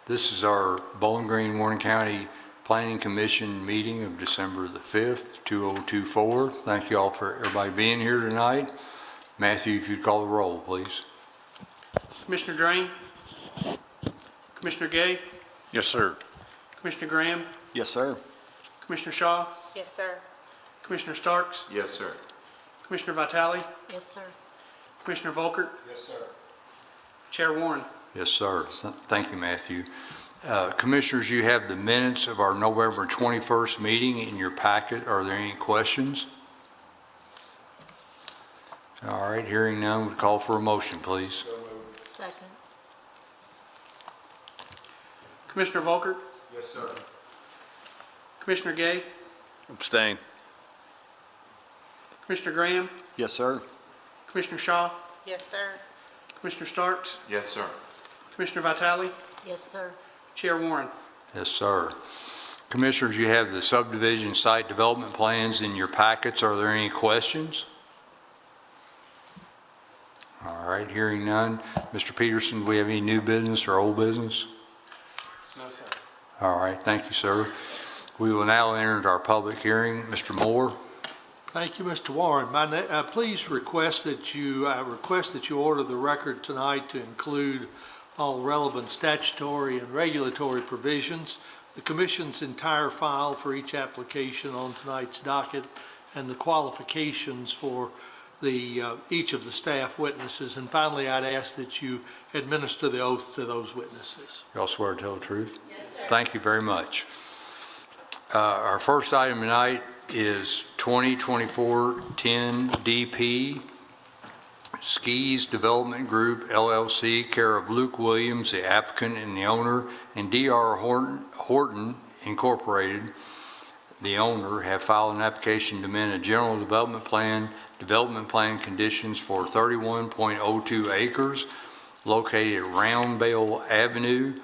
This is our Bowling Green, Warren County Planning Commission meeting of December the 5th, 2024. Thank you all for everybody being here tonight. Matthew, if you'd call the roll, please. Commissioner Drain? Commissioner Gay? Yes, sir. Commissioner Graham? Yes, sir. Commissioner Shaw? Yes, sir. Commissioner Starks? Yes, sir. Commissioner Vitale? Yes, sir. Commissioner Volkert? Yes, sir. Chair Warren? Yes, sir. Thank you, Matthew. Commissioners, you have the minutes of our November 21st meeting in your packet. Are there any questions? All right, hearing none, would call for a motion, please. Second. Commissioner Volkert? Yes, sir. Commissioner Gay? Abstain. Commissioner Graham? Yes, sir. Commissioner Shaw? Yes, sir. Commissioner Starks? Yes, sir. Commissioner Vitale? Yes, sir. Chair Warren? Yes, sir. Commissioners, you have the subdivision site development plans in your packets. Are there any questions? All right, hearing none. Mr. Peterson, do we have any new business or old business? No, sir. All right, thank you, sir. We will now enter into our public hearing. Mr. Moore? Thank you, Mr. Warren. Please request that you order the record tonight to include all relevant statutory and regulatory provisions, the Commission's entire file for each application on tonight's docket, and the qualifications for each of the staff witnesses. And finally, I'd ask that you administer the oath to those witnesses. You all swear to tell the truth? Yes, sir. Thank you very much. Our first item tonight is 2024-10 DP Skis Development Group LLC, care of Luke Williams, the applicant and the owner, and D.R. Horton Incorporated, the owner, have filed an application to amend a general development plan conditions for 31.02 acres located at Round Bale Avenue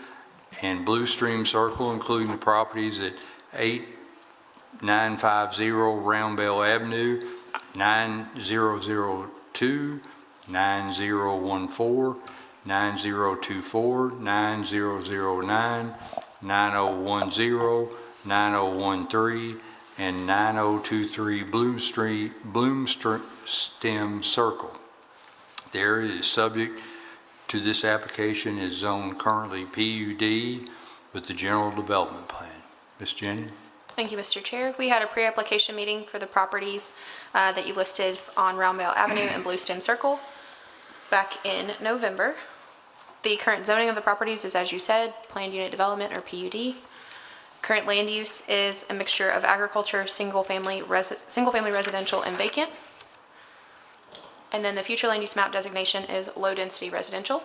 and Blue Stream Circle, including the properties at 8950 Round Bale Avenue, 9002, 9014, 9024, 9009, 9010, 9013, and 9023 Bloom Stem Circle. The area is subject to this application is zoned currently PUD with the general development plan. Ms. Jenny? Thank you, Mr. Chair. We had a pre-application meeting for the properties that you listed on Round Bale Avenue and Blue Stem Circle back in November. The current zoning of the properties is, as you said, planned unit development or PUD. Current land use is a mixture of agriculture, single-family residential, and vacant. And then the future land use map designation is low-density residential.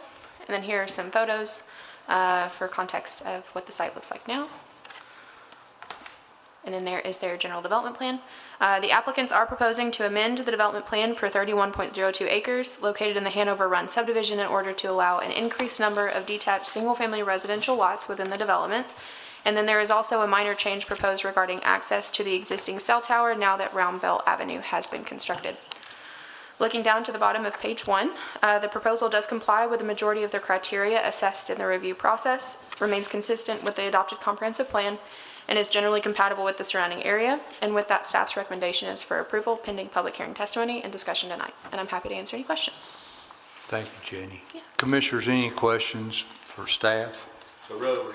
And then here are some photos for context of what the site looks like now. And then there is their general development plan. The applicants are proposing to amend the development plan for 31.02 acres located in the Hanover Run subdivision in order to allow an increased number of detached single-family residential lots within the development. And then there is also a minor change proposed regarding access to the existing cell tower now that Round Bale Avenue has been constructed. Looking down to the bottom of page 1, the proposal does comply with the majority of the criteria assessed in the review process, remains consistent with the adopted comprehensive plan, and is generally compatible with the surrounding area. And with that, staff's recommendation is for approval pending public hearing testimony and discussion tonight. And I'm happy to answer any questions. Thank you, Jenny. Yeah. Commissioners, any questions for staff? So really, we're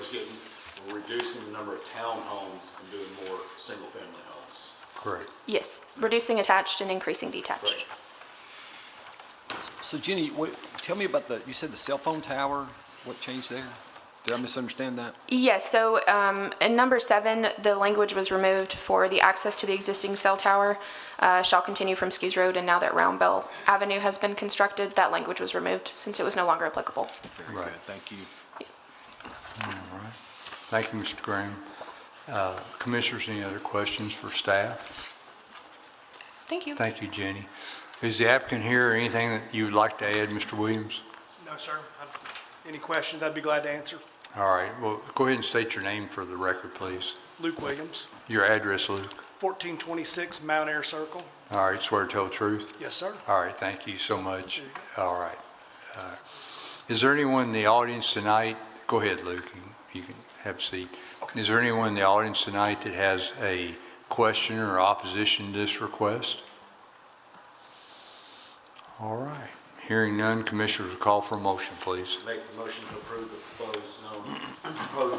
reducing the number of townhomes and doing more single-family homes. Correct. Yes, reducing attached and increasing detached. Right. So Jenny, tell me about you said the cell phone tower, what changed there? Did I misunderstand that? Yes, so in number 7, the language was removed for the access to the existing cell tower shall continue from Skis Road, and now that Round Bale Avenue has been constructed, that language was removed since it was no longer applicable. Very Right. good, thank you. All right. Thank you, Mr. Graham. Commissioners, any other questions for staff? Thank you. Thank you, Jenny. Is the applicant here or anything that you would like to add, Mr. Williams? No, sir. Any questions, I'd be glad to answer. All right, well, go ahead and state your name for the record, please. Luke Williams, Your address, Luke. 1426 Mount Air Circle. All right, swear to tell the truth? Yes, sir. All right, thank you so much. All right. Is there anyone in the audience tonight? Go ahead, Luke. you can have a seat. Is there anyone in the audience tonight that has a question or opposition to this request? All right. Hearing none, Commissioners will call for a motion, please. Make the motion to approve the proposed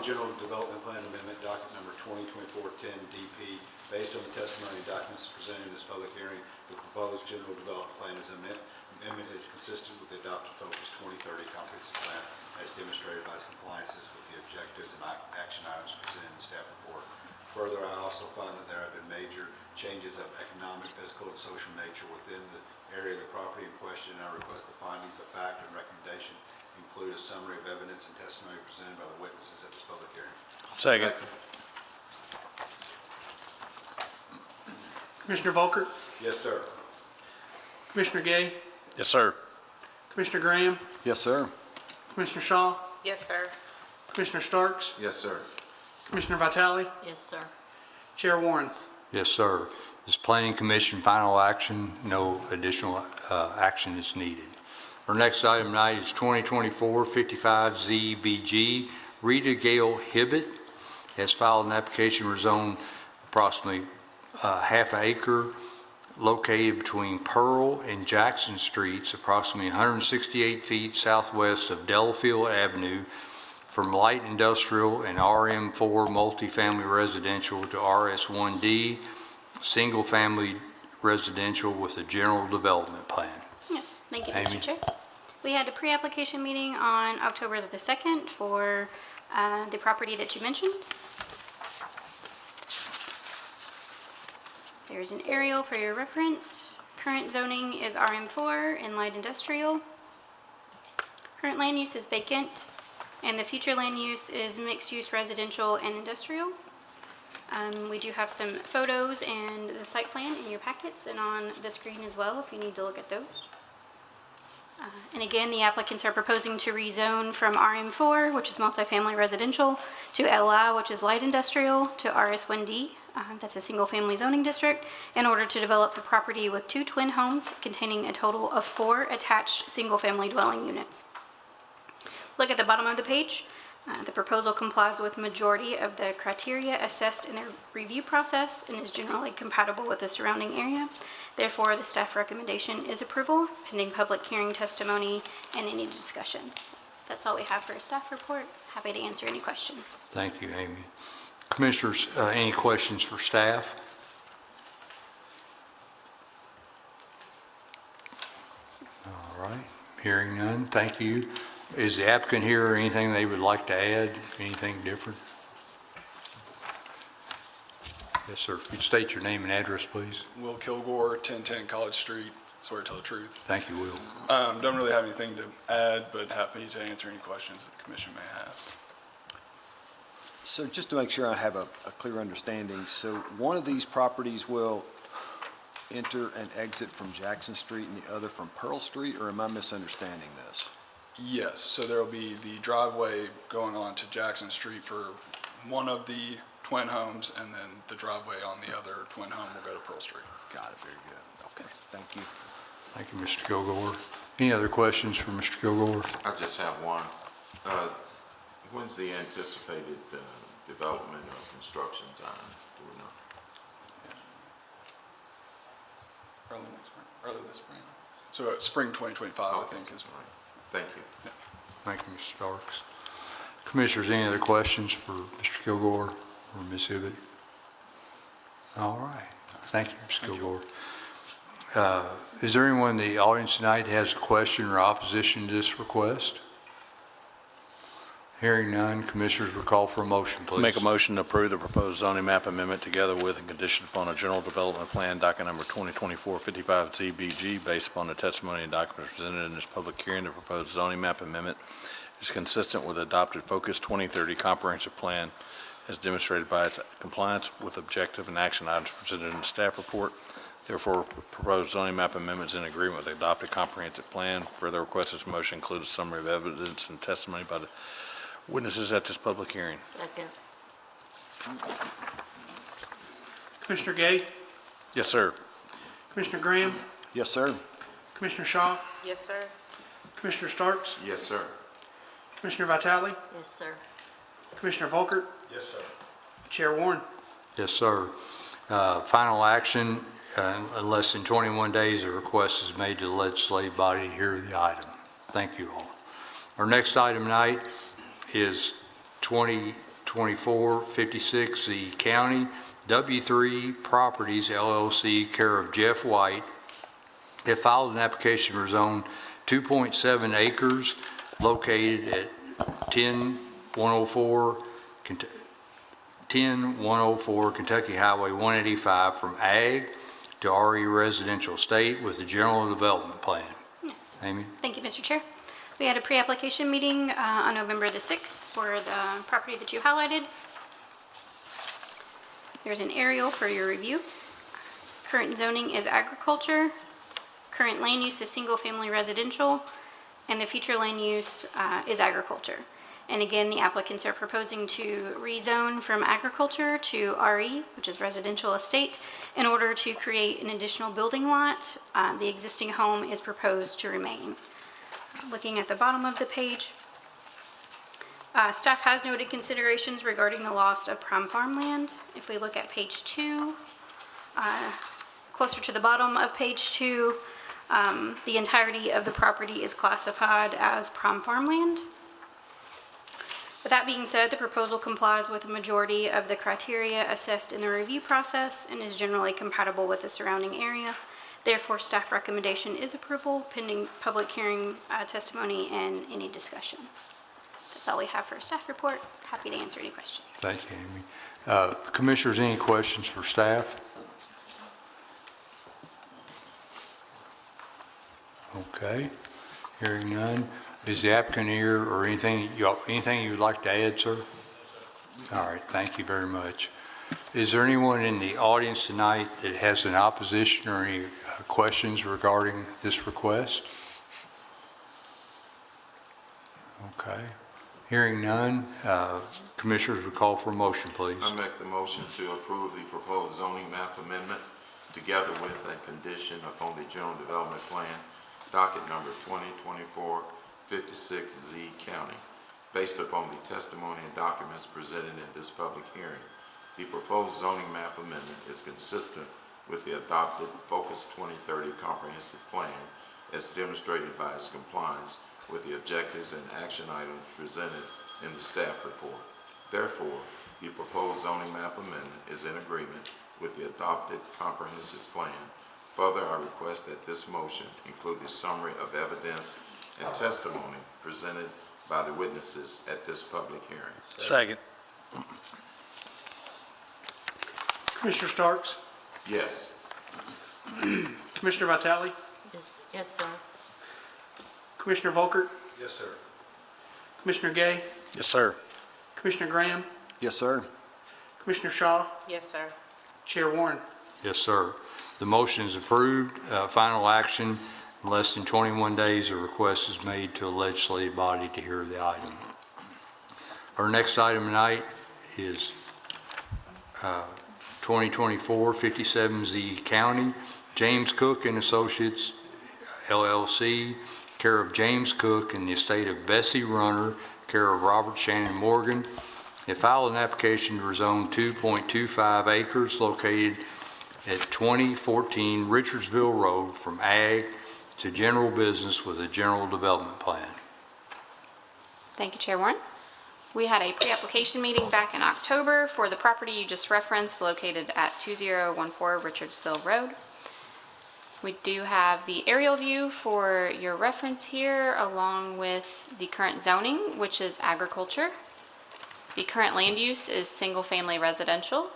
general development plan amendment, docket number 2024-10 DP. Based on the testimony and documents presented in this public hearing, the proposed general development plan amendment is consistent with the adopted Focus 2030 comprehensive plan as demonstrated by its compliances with the objectives and action items presented in the staff report. Further, I also find that there have been major changes of economic, physical, and social nature within the area of the property in question, and I request the findings of fact and recommendation include a summary of evidence and testimony presented by the witnesses at this public hearing. Second. Commissioner Volker, Yes, sir. Commissioner Gay, Yes, sir. Commissioner Graham, Yes, sir. Commissioner Shaw, Yes, sir. Commissioner Starks, Yes, sir. Commissioner Vitale, Yes, sir. Chair Warren. Yes, sir. This Planning Commission final action, no additional action is needed. Our next item tonight is 2024-55ZBG. Rita Gale Hibbett has filed an application to rezone approximately half an acre located between Pearl and Jackson Streets, approximately 168 feet southwest of Delafield Avenue, from light industrial and RM4 multifamily residential to RS1D single-family residential with a general development plan. Yes, thank you, Amy. Mr. Chair. We had a pre-application meeting on October the 2nd for the property that you mentioned. There's an aerial for your reference. Current zoning is RM4 and light industrial. Current land use is vacant, and the future land use is mixed-use residential and industrial. We do have some photos and the site plan in your packets and on the screen as well if you need to look at those. And again, the applicants are proposing to rezone from RM4, which is multifamily residential, to LI, which is light industrial, to RS1D, that's a single-family zoning district, in order to develop the property with 2 twin homes containing a total of 4 attached single-family dwelling units. Look at the bottom of the page. The proposal complies with majority of the criteria assessed in the review process and is generally compatible with the surrounding area. Therefore, the staff recommendation is approval, pending public hearing testimony and any discussion. That's all we have for a staff report. Happy to answer any questions. Thank you, Amy. Commissioners, any questions for staff? All right, hearing none, thank you. Is the applicant here or anything they would like to add, anything different? Yes, sir. If you'd state your name and address, please. Will Kilgore, 1010 College Street, swear to tell the truth. Thank you, Will. Don't really have anything to add, but happy to answer any questions that the commission may have. So just to make sure I have a clear understanding, so one of these properties will enter and exit from Jackson Street and the other from Pearl Street, or am I misunderstanding this? Yes, so there will be the driveway going on to Jackson Street for one of the twin homes, and then the driveway on the other twin home will go to Pearl Street. Got it, very good. Okay, thank you. Thank you, Mr. Kilgore. Any other questions for Mr. Kilgore? I just have one. When's the anticipated development or construction time? Do we know? Early next spring, early this spring. So spring 2025, I think, is. Right. Thank you. Thank you, Mr. Starks. Commissioners, any other questions for Mr. Kilgore or Ms. Hibbett? All right. Thank you, Mr. Kilgore. Is there anyone in the audience tonight that has a question or opposition to this request? Hearing none, Commissioners will call for a motion, please. Make a motion to approve the proposed zoning map amendment together with and conditioned upon a general development plan, docket number 2024-55ZBG, based upon the testimony and documents presented in this public hearing. The proposed zoning map amendment is consistent with the adopted Focus 2030 comprehensive plan as demonstrated by its compliance with objective and action items presented in the staff report. Therefore, proposed zoning map amendments in agreement with the adopted comprehensive plan. Further request this motion includes a summary of evidence and testimony by the witnesses at this public hearing. Second. Commissioner Gay, Yes, sir. Commissioner Graham, Yes, sir. Commissioner Shaw, Yes, sir. Commissioner Starks, Yes, sir. Commissioner Vitale, Yes, sir. Commissioner Volkert, Yes, sir. Chair Warren. Yes, sir. Final action, in less than 21 days, a request is made to the legislative body to hear the item. Thank you all. Our next item tonight is 2024-56Z County W3 Properties LLC, care of Jeff White. It filed an application for zone 2.7 acres located at 10104 Kentucky Highway 185 from Ag to RE Residential Estate with the General Development Plan. Yes. Amy? Thank you, Mr. Chair. We had a pre-application meeting on November the 6th for the property that you highlighted. There's an aerial for your review. Current zoning is agriculture. Current land use is single-family residential, and the future land use is agriculture. And again, the applicants are proposing to rezone from agriculture to RE, which is residential estate, in order to create an additional building lot. The existing home is proposed to remain. Looking at the bottom of the page, staff has noted considerations regarding the loss of prime farmland. If we look at page 2, closer to the bottom of page 2, the entirety of the property is classified as prime farmland. With that being said, the proposal complies with the majority of the criteria assessed in the review process and is generally compatible with the surrounding area. Therefore, staff recommendation is approval pending public hearing, testimony, and any discussion. That's all we have for a staff report. Happy to answer any questions. Thank you, Amy. Commissioners, any questions for staff? Okay, hearing none. Is the applicant here or anything you'd like to add, sir? All right, thank you very much. Is there anyone in the audience tonight that has an opposition or any questions regarding this request? Okay, hearing none, commissioners would call for a motion, please. I make the motion to approve the proposed zoning map amendment together with a condition upon the general development plan, docket number 2024-56Z County, based upon the testimony and documents presented in this public hearing. The proposed zoning map amendment is consistent with the adopted Focus 2030 comprehensive plan as demonstrated by its compliance with the objectives and action items presented in the staff report. Therefore, the proposed zoning map amendment is in agreement with the adopted comprehensive plan. Further, I request that this motion include the summary of evidence and testimony presented by the witnesses at this public hearing. Second. Commissioner Starks, Yes. Commissioner Vitale, Yes, sir. Commissioner Volkert, Yes, sir. Commissioner Gay, Yes, sir. Commissioner Graham, Yes, sir. Commissioner Shaw, Yes, sir. Chair Warren. Yes, sir. The motion is approved. Final action, in less than 21 days, a request is made to a legislative body to hear the item. Our next item tonight is 2024-57Z County, James Cook and Associates LLC, care of James Cook and the estate of Bessie Runner, care of Robert Shannon Morgan. They filed an application to rezone 2.25 acres located at 2014 Richardsville Road from Ag to General Business with a General Development Plan. Thank you, Chair Warren. We had a pre-application meeting back in October for the property you just referenced located at 2014 Richardsville Road. We do have the aerial view for your reference here along with the current zoning, which is agriculture. The current land use is single-family residential,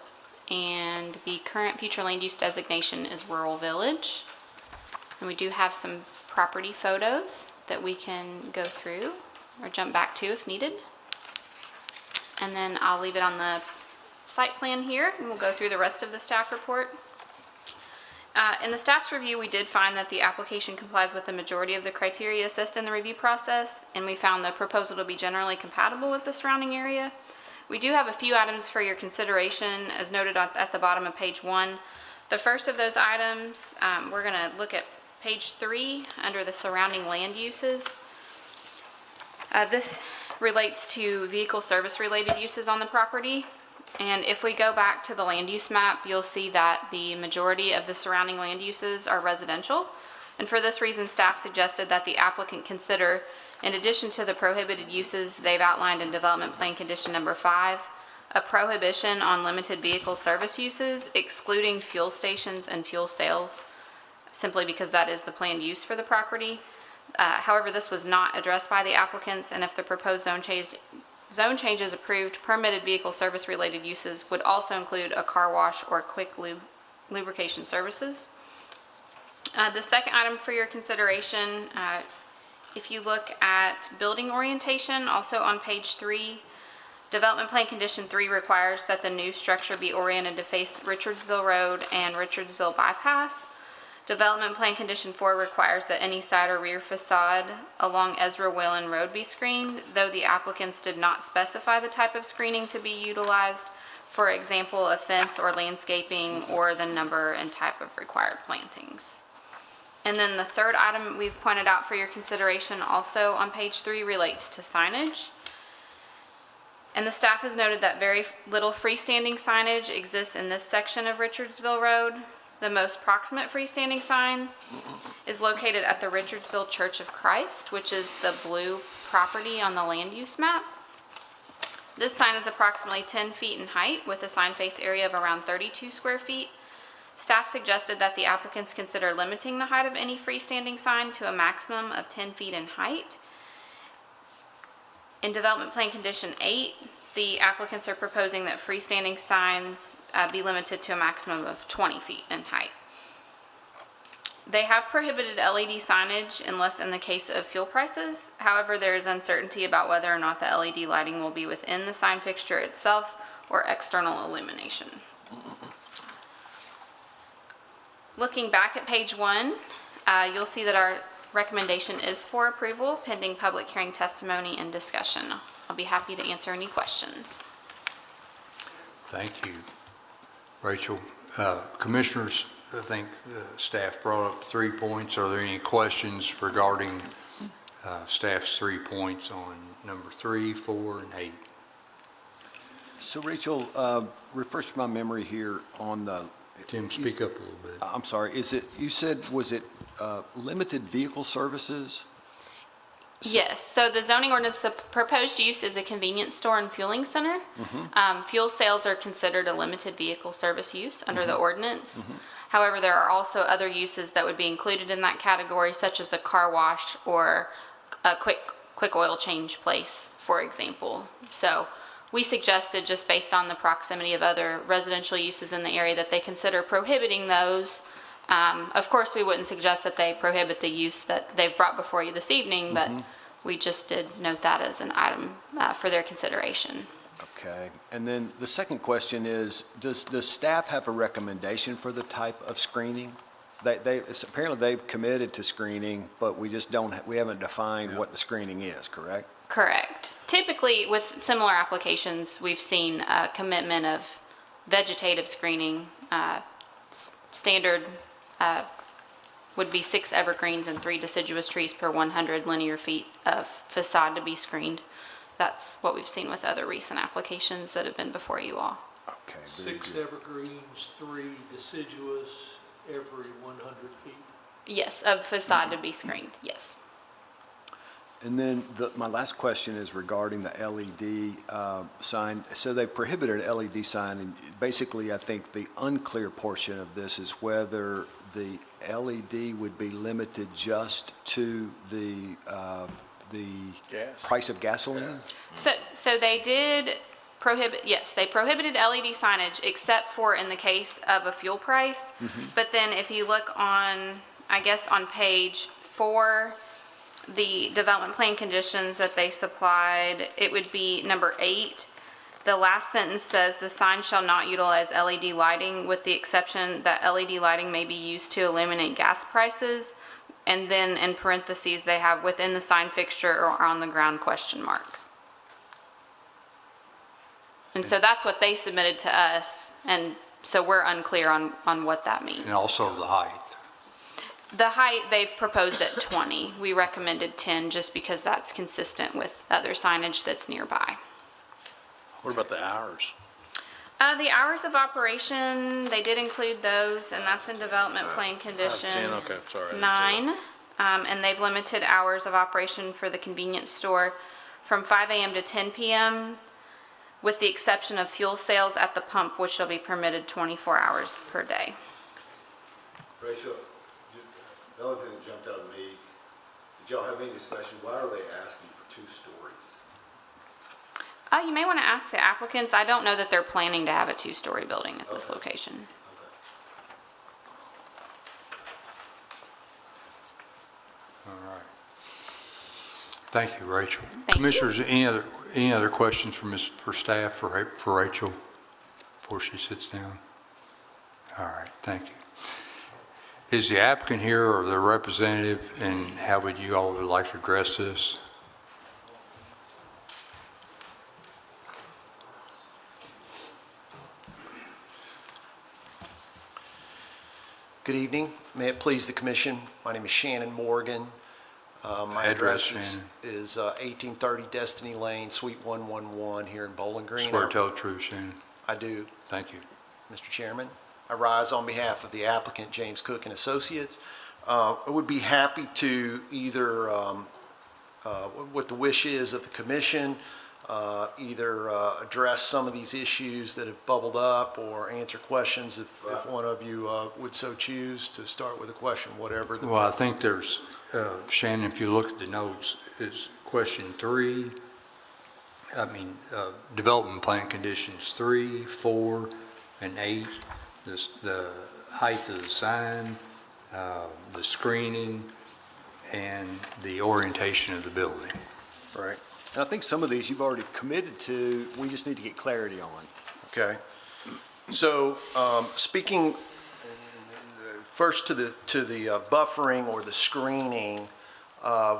and the current future land use designation is rural village. And we do have some property photos that we can go through or jump back to if needed. And then I'll leave it on the site plan here, and we'll go through the rest of the staff report. In the staff's review, we did find that the application complies with the majority of the criteria assessed in the review process, and we found the proposal to be generally compatible with the surrounding area. We do have a few items for your consideration, as noted at the bottom of page 1. The first of those items, we're going to look at page 3 under the surrounding land uses. This relates to vehicle service-related uses on the property. And if we go back to the land use map, you'll see that the majority of the surrounding land uses are residential. And for this reason, staff suggested that the applicant consider, in addition to the prohibited uses they've outlined in Development Plan Condition Number 5, a prohibition on limited vehicle service uses, excluding fuel stations and fuel sales, simply because that is the planned use for the property. However, this was not addressed by the applicants, and if the proposed zone change is approved, permitted vehicle service-related uses would also include a car wash or quick lubrication services. The second item for your consideration, if you look at building orientation, also on page 3, Development Plan Condition 3 requires that the new structure be oriented to face Richardsville Road and Richardsville Bypass. Development Plan Condition 4 requires that any side or rear facade along Ezra Whalen Road be screened, though the applicants did not specify the type of screening to be utilized, for example, a fence or landscaping, or the number and type of required plantings. And then the third item we've pointed out for your consideration also on page 3 relates to signage. And the staff has noted that very little freestanding signage exists in this section of Richardsville Road. The most proximate freestanding sign is located at the Richardsville Church of Christ, which is the blue property on the land use map. This sign is approximately 10 feet in height with a sign face area of around 32 square feet. Staff suggested that the applicants consider limiting the height of any freestanding sign to a maximum of 10 feet in height. In Development Plan Condition 8, the applicants are proposing that freestanding signs be limited to a maximum of 20 feet in height. They have prohibited LED signage unless in the case of fuel prices. However, there is uncertainty about whether or not the LED lighting will be within the sign fixture itself or external illumination. Looking back at page 1, you'll see that our recommendation is for approval pending public hearing testimony and discussion. I'll be happy to answer any questions. Thank you, Rachel. Commissioners, I think staff brought up 3 points. Are there any questions regarding staff's 3 points on number 3, 4, and 8? So Rachel, refresh my memory here on the... Tim, speak up a little bit. I'm sorry, you said, was it limited vehicle services? Yes, so the zoning ordinance, the proposed use is a convenience store and fueling center. Fuel sales are considered a limited vehicle service use under the ordinance. However, there are also other uses that would be included in that category, such as a car wash or a quick oil change place, for example. So we suggested, just based on the proximity of other residential uses in the area, that they consider prohibiting those. Of course, we wouldn't suggest that they prohibit the use that they've brought before you this evening, but we just did note that as an item for their consideration. Okay, and then the second question is, does staff have a recommendation for the type of screening? Apparently they've committed to screening, but we haven't defined what the screening is, correct? Correct. Typically, with similar applications, we've seen a commitment of vegetative screening. Standard would be 6 evergreens and 3 deciduous trees per 100 linear feet of facade to be screened. That's what we've seen with other recent applications that have been before you all. Okay. very 6 good. evergreens, 3 deciduous, every 100 feet. Yes, of facade to be screened, yes. And then my last question is regarding the LED sign. So they prohibited an LED sign, and basically I think the unclear portion of this is whether the LED would be limited just to the price of gasoline? So they did prohibit, yes, they prohibited LED signage except for in the case of a fuel price. But then if you look on, I guess on page 4, the development plan conditions that they supplied, it would be number 8. The last sentence says the sign shall not utilize LED lighting with the exception that LED lighting may be used to illuminate gas prices. And then in parentheses, they have within the sign fixture or on the ground ? And so that's what they submitted to us. And so we're unclear on what that means. And also the height. The height, they've proposed at 20. We recommended 10 just because that's consistent with other signage that's nearby. What about the hours? The hours of operation, they did include those, and that's in development plan condition 10, okay, sorry. 9. And they've limited hours of operation for the convenience store from 5 a.m. to 10 p.m., with the exception of fuel sales at the pump, which shall be permitted 24 hours per day. Rachel, the only thing that jumped out at me, did y'all have any discussion, why are they asking for 2 stories? You may want to ask the applicants. I don't know that they're planning to have a 2-story building at this location. All right. Thank you, Rachel. Thank you. Commissioners, any other questions for staff, for Rachel, before she sits down? All right, thank you. Is the applicant here or the representative, and how would you all like to address this? Good evening. May it please the commission, my name is Shannon Morgan. My Address, address Shannon. is 1830 Destiny Lane, Suite 111 here in Bowling Green. Swear to tell the truth, Shannon. I do, Thank you. Mr. Chairman. I rise on behalf of the applicant, James Cook and Associates. I would be happy to either, what the wish is of the commission, either address some of these issues that have bubbled up or answer questions if one of you would so choose to start with a question, whatever. Well, I think there's, Shannon, if you look at the notes, is question 3, development plan conditions 3, 4, and 8, the height of the sign, the screening, and the orientation of the building. Right. And I think some of these you've already committed to, we just need to get clarity on. Okay. So, speaking first to the buffering or the screening,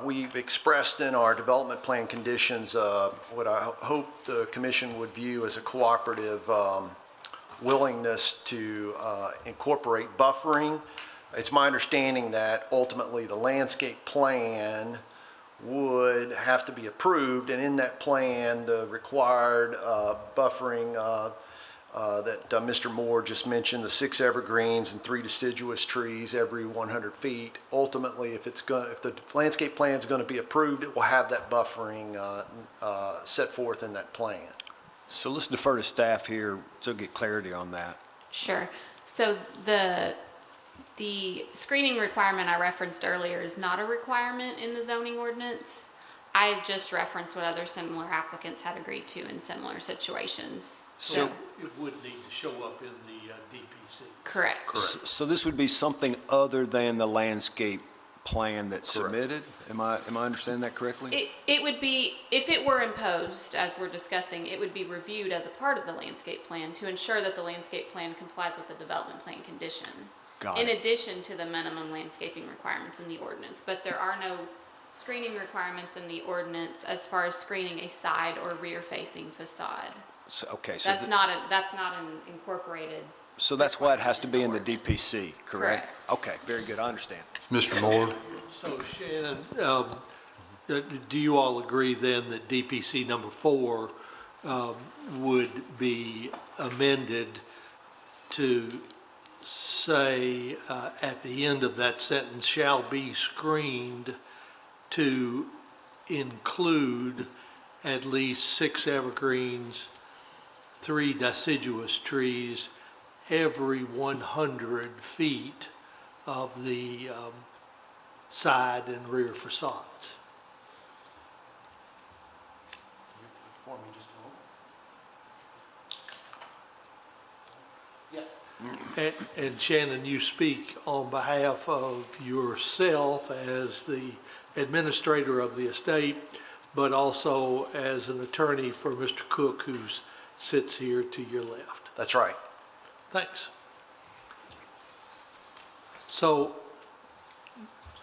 we've expressed in our development plan conditions what I hope the commission would view as a cooperative willingness to incorporate buffering. It's my understanding that ultimately the landscape plan would have to be approved, and in that plan, the required buffering that Mr. Moore just mentioned, the 6 evergreens and 3 deciduous trees every 100 feet. Ultimately, if the landscape plan is going to be approved, it will have that buffering set forth in that plan. So let's defer to staff here to get clarity on that. Sure. So the screening requirement I referenced earlier is not a requirement in the zoning ordinance. I just referenced what other similar applicants had agreed to in similar situations. So- It would need to show up in the DPC. Correct. So this would be something other than the landscape plan that's submitted? Am I understanding that correctly? It would be, if it were imposed, as we're discussing, it would be reviewed as a part of the landscape plan to ensure that the landscape plan complies with the development plan condition. Got In it. addition to the minimum landscaping requirements in the ordinance, but there are no screening requirements in the ordinance as far as screening a side or rear-facing facade. So- Okay, so That's not an incorporated. so that's why it has to be in the DPC, correct? Correct. Okay, very good, I understand. Mr. Moore? So Shannon, do you all agree then that DPC number 4 would be amended to say at the end of that sentence, shall be screened to include at least 6 evergreens, 3 deciduous trees every 100 feet of the side and rear facades? And Shannon, you speak on behalf of yourself as the administrator of the estate, but also as an attorney for Mr. Cook, who sits here to your left. That's right. Thanks. So,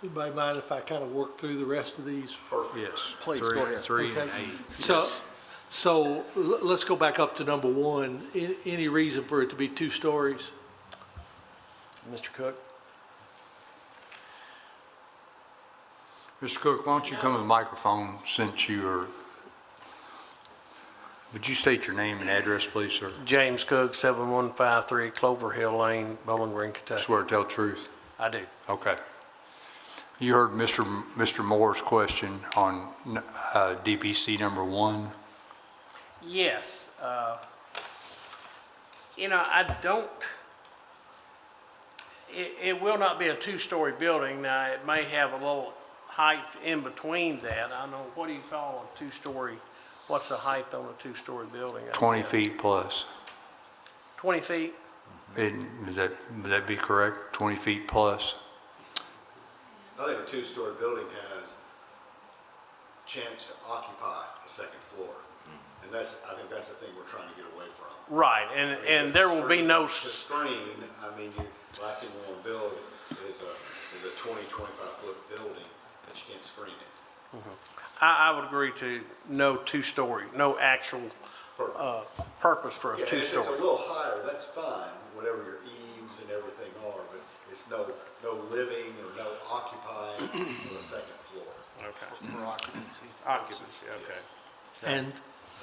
anybody mind if I kind of work through the rest of these? Yes. Please, go ahead. 3 and Okay. 8. So let's go back up to number 1. Any reason for it to be 2 stories? Mr. Cook? Mr. Cook, why don't you come to the microphone since you are, would you state your name and address, please, sir? James Cook, 7153 Clover Hill Lane, Bowling Green, Kentucky. Swear to tell the truth. I do. Okay. You heard Mr. Moore's question on DPC number 1. Yes. I don't, it will not be a two-story building. Now, it may have a little height in between that. I don't know, what do you call a two-story, what's the height on a two-story building? 20 feet plus. 20 feet? Would that be correct? 20 feet plus? I think a two-story building has chance to occupy a second floor. And I think that's the thing we're trying to get away from. Right, and there will be no, The screen, I mean, last thing we want to build is a 20, 25-foot building that you can't screen it. I would agree to no two-story, no actual purpose for a Yeah, and if it's a two-story. little higher, that's fine, whatever your eaves and everything are, but it's no living or no occupying of the second floor. Okay. For occupancy. Occupancy, okay. And,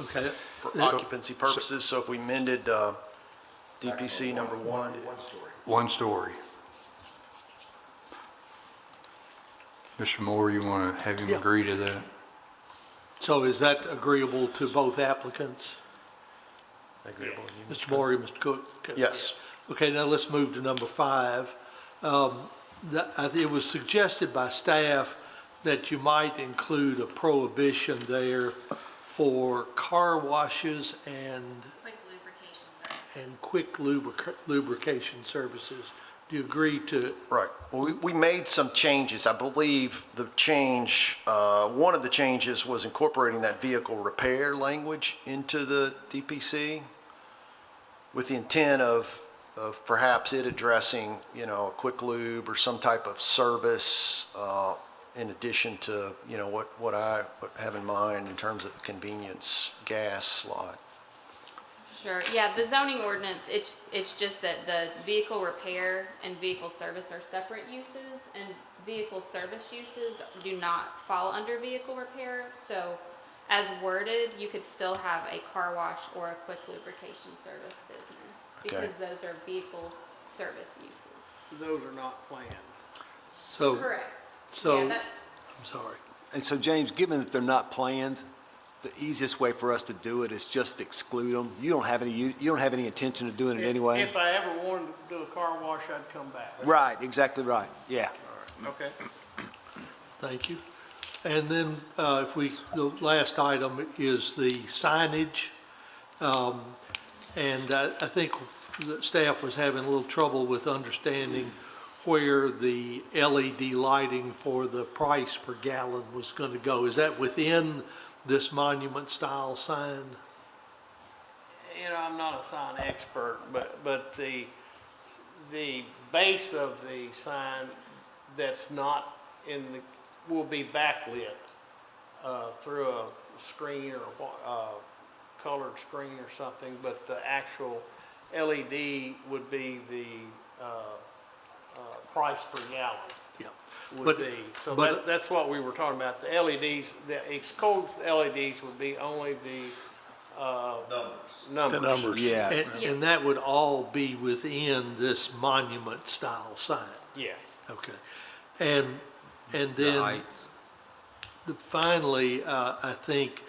okay. For occupancy purposes, so if we amended DPC number 1. One story. 1 story. Mr. Moore, you want to have him Yeah. agree to that? So is that agreeable to both applicants? Agreeable with you, Mr. Moore and Mr. Cook? Yes. Okay, now let's move to number 5. It was suggested by staff that you might include a prohibition there for car washes and quick lubrication services. Do you agree to? Right. Well, we made some changes. I believe the change, one of the changes was incorporating that vehicle repair language into the DPC with the intent of perhaps it addressing, a quick lube or some type of service in addition to, what I have in mind in terms of convenience gas slot. Sure, yeah, the zoning ordinance, it's just that the vehicle repair and vehicle service are separate uses, and vehicle service uses do not fall under vehicle repair, so as worded, you could still have a car wash or a quick lubrication service business, because those are vehicle service uses. Those are not planned. So, Correct. so, Yeah, that- I'm sorry. And so, James, given that they're not planned, the easiest way for us to do it is just exclude them. You don't have any intention of doing it anyway? If I ever wanted to do a car wash, I'd come back. Right, exactly right, yeah. Okay. Thank you. And then the last item is the signage. And I think the staff was having a little trouble with understanding where the LED lighting for the price per gallon was going to go. Is that within this monument-style sign? I'm not a sign expert, but the base of the sign that's not will be backlit through a screen or a colored screen or something, but the actual LED would be the price per gallon. Yeah. Would But- be. So but- that's what we were talking about. The LEDs, the exposed LEDs would be only the numbers. Yeah. And that would all be within this monument-style sign? Yes. Okay. And then finally, I think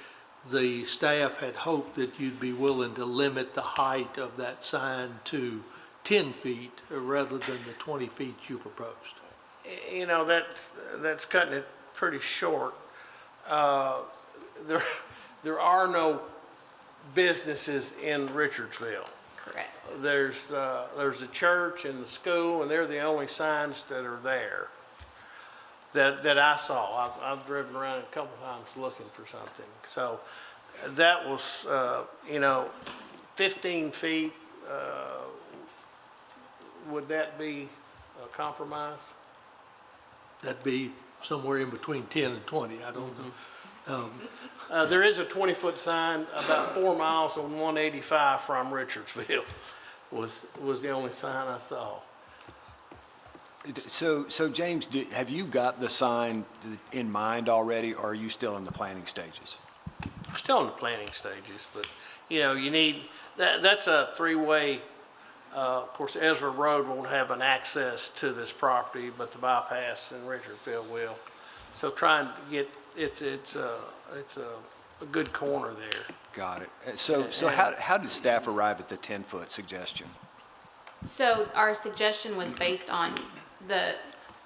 the staff had hoped that you'd be willing to limit the height of that sign to 10 feet rather than the 20 feet you proposed. That's cutting it pretty short. There are no businesses in Richardsville. correct. There's a church and the school, and they're the only signs that are there that I saw. I've driven around a couple times looking for something. So that was, 15 feet, would that be a compromise? That'd be somewhere in between 10 and 20, I don't know. There is a 20-foot sign about 4 miles on 185 from Richardsville, was the only sign I saw. So James, have you got the sign in mind already, or are you still in the planning stages? Still in the planning stages, but, you know, you need, that's a three-way, of course, Ezra Road won't have an access to this property, but the bypass in Richardville will. So trying to get, it's a good corner there. Got it. So how did staff arrive at the 10-foot suggestion? So our suggestion was based on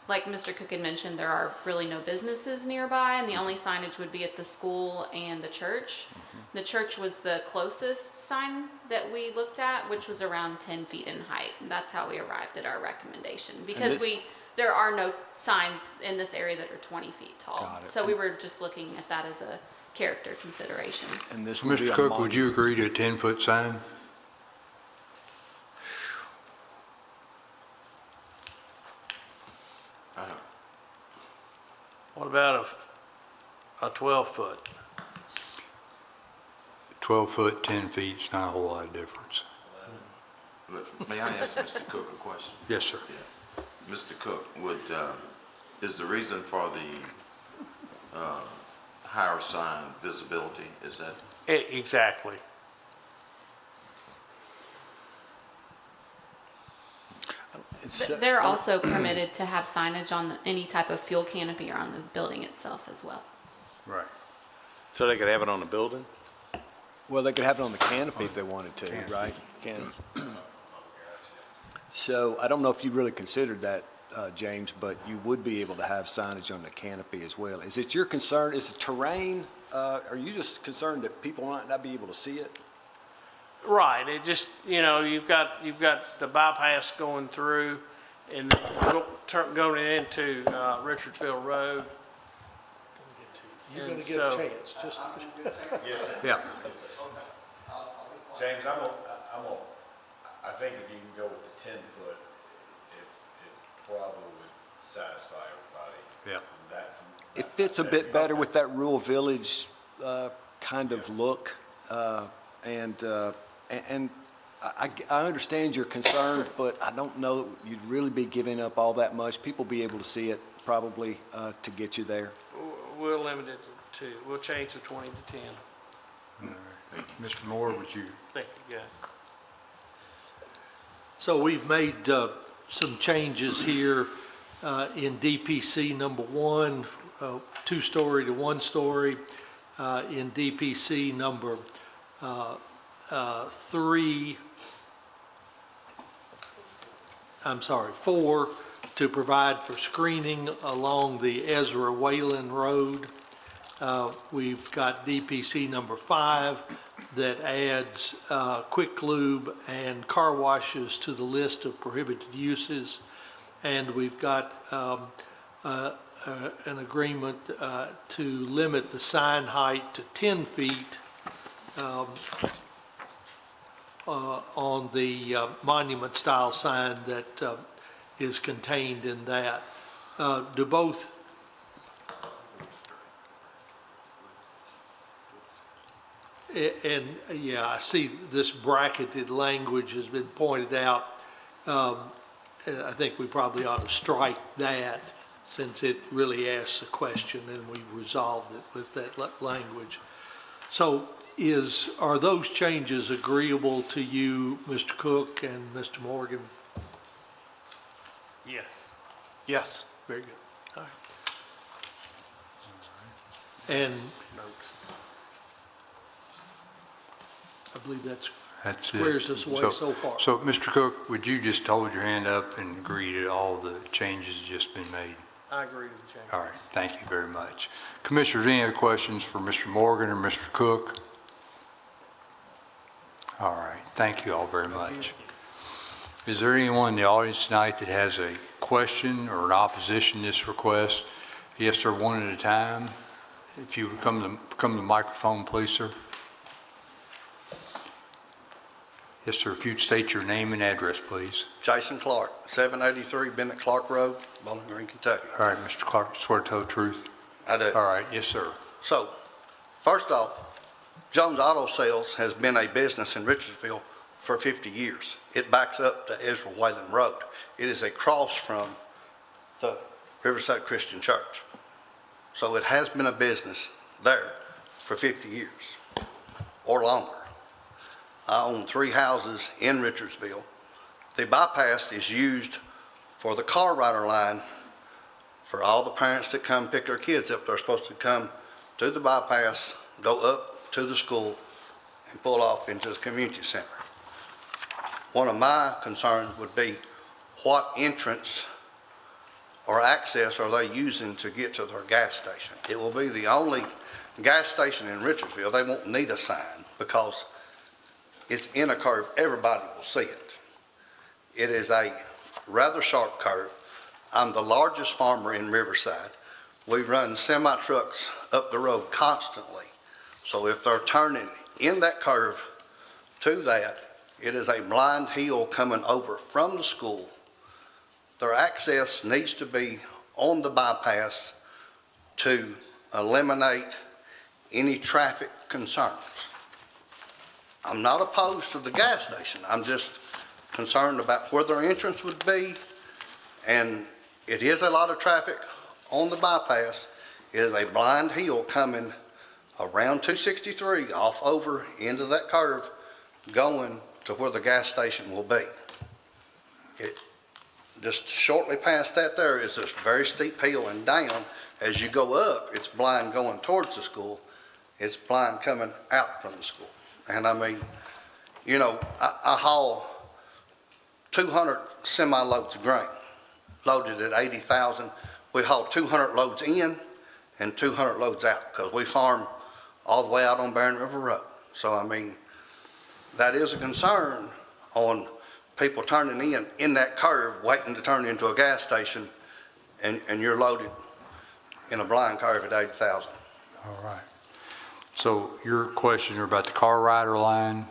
like Mr. Cook had mentioned, there are really no businesses nearby, and the only signage would be at the school and the church. The church was the closest sign that we looked at, which was around 10 feet in height. And that's how we arrived at our recommendation, because there are no signs in this area that are 20 feet tall. Got it. So we were just looking at that as a character consideration. And this would be Mr. a Cook, would you agree to a 10-foot sign? What about a 12-foot? 12 foot, 10 feet is not a whole lot of difference. Look, may I ask Mr. Cook a question? Yes, sir. Mr. Cook, is the reason for the higher sign visibility, is that? Exactly. They're also permitted to have signage on any type of fuel canopy or on the building itself as well. Right. So they could have it on the building? Well, they could have it on the canopy if they wanted to, right? So I don't know if you really considered that, James, but you would be able to have signage on the canopy as well. Is it your concern, is the terrain, are you just concerned that people might not be able to see it? Right, it just, you know, you've got the bypass going through and going into Richardsville Road. You're going to And get a so- chance, just. Yes. Yeah. James, I think if you can go with the 10-foot, it probably would satisfy everybody. Yeah. It fits a bit better with that rural village kind of look, and I understand your concern, but I don't know that you'd really be giving up all that much. People be able to see it probably to get you there. We'll limit it to, we'll change the 20 to 10. Mr. Moore, would you? Thank you, guys. So we've made some changes here in DPC number 1, 2-story to 1-story. In DPC number 4, to provide for screening along the Ezra Whalen Road. We've got DPC number 5 that adds quick lube and car washes to the list of prohibited uses. And we've got an agreement to limit the sign height to 10 feet on the monument-style sign that is contained in that. Do both? And, yeah, I see this bracketed language has been pointed out. I think we probably ought to strike that, since it really asks a question, and we resolved it with that language. So are those changes agreeable to you, Mr. Cook and Mr. Morgan? Yes. Yes. Very good. All right. And I believe that's That's it. squares us away so far. So, Mr. Cook, would you just hold your hand up and agree to all the changes just been made? I agree with the change. All right, thank you very much. Commissioners, any other questions for Mr. Morgan or Mr. Cook? All right, thank you all very much. Is there anyone in the audience tonight that has a question or an opposition to this request? Yes, sir, one at a time. If you would come to the microphone, please, sir. Yes, sir, if you'd state your name and address, please. Jason Clark, 783 Bennett Clark Road, Bowling Green, Kentucky. All right, Mr. Clark, swear to tell the truth. I do. All right, yes, sir. So, first off, Jones Auto Sales has been a business in Richardsville for 50 years. It backs up to Ezra Whalen Road. It is across from the Riverside Christian Church. So it has been a business there for 50 years or longer. I own 3 houses in Richardsville. The bypass is used for the car rider line for all the parents that come pick their kids up. They're supposed to come to the bypass, go up to the school, and pull off into the community center. One of my concerns would be what entrance or access are they using to get to their gas station? It will be the only gas station in Richardsville. They won't need a sign because it's in a curve. Everybody will see it. It is a rather sharp curve. I'm the largest farmer in Riverside. We run semi-trucks up the road constantly. So if they're turning in that curve to that, it is a blind hill coming over from the school. Their access needs to be on the bypass to eliminate any traffic concerns. I'm not opposed to the gas station. I'm just concerned about where their entrance would be. And it is a lot of traffic on the bypass. It is a blind hill coming around 263 off over into that curve going to where the gas station will be. It just shortly past that there is this very steep hill and down. As you go up, it's blind going towards the school. It's blind coming out from the school. And I mean, you know, I haul 200 semi-loads of grain loaded at 80,000. We haul 200 loads in and 200 loads out because we farm all the way out on Barren River Road. So, I mean, that is a concern on people turning in that curve, waiting to turn into a gas station, and you're loaded in a blind curve at 80,000. All right. So your question about the car rider line?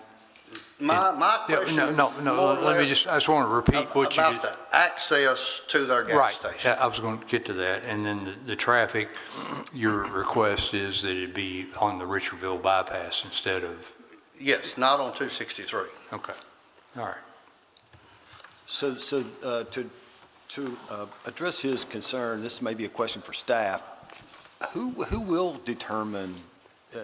My question. No, let me just, I just want to repeat what you About did. the access to their gas Right, station. I was going to get to that. And then the traffic, your request is that it be on the Richardville bypass instead of, Yes, not on 263. okay, all right. So to address his concern, this may be a question for staff. Who will determine,